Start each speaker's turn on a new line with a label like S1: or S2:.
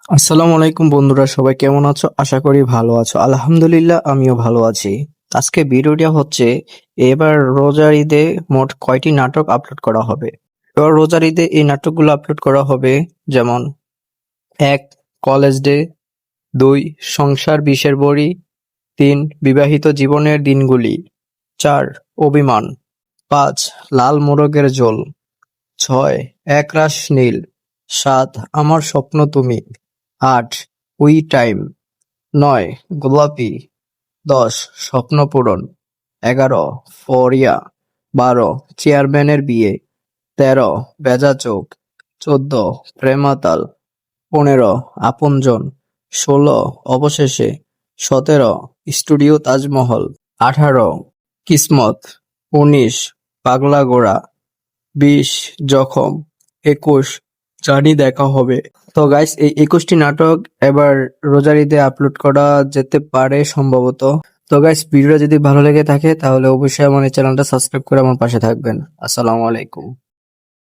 S1: আসসালামু আলাইকুম বন্ধুরা, সবাই কেমন আছো? আশা করি ভালো আছো। আলহামদুলিল্লাহ, আমিও ভালো আছি। আজকে ভিডিওটা হচ্ছে, এবার রোজার ঈদে মোট কয়টি নাটক আপলোড করা হবে। এবার রোজার ঈদে এই নাটকগুলো আপলোড করা হবে, যেমন ১. College day, ২. সংসার বিষের বড়ি, ৩. বিবাহিত জীবনের দিনগুলি, ৪. অভিমান, ৫. লাল মোরগের ঝোল, ৬. একরাশ নীল, ৭. আমার স্বপ্ন তুমি, ৮. We time, ৯. গোলাপি, ১০. স্বপ্ন পূরণ, ১১. ফরিয়া, ১২. চেয়ারম্যানের বিয়ে, ১৩. ভেজা চোখ, ১৪. প্রেমাতাল, ১৫. আপনজন, ১৬. অবশেষে, ১৭. স্টুডিও তাজমহল, ১৮. কিসমত, ১৯. পাগলা গোড়া, ২০. জখম, ২১. জানি দেখা হবে। তো গাইস, এই ২১টি নাটক এবার রোজার ঈদে আপলোড করা যেতে পারে সম্ভবত। তো গাইস, ভিডিওটা যদি ভালো লেগে থাকে তাহলে অবশ্যই আমার এই চ্যানেলটা সাবস্ক্রাইব করে আমার পাশে থাকবেন। আসসালামু আলাইকুম।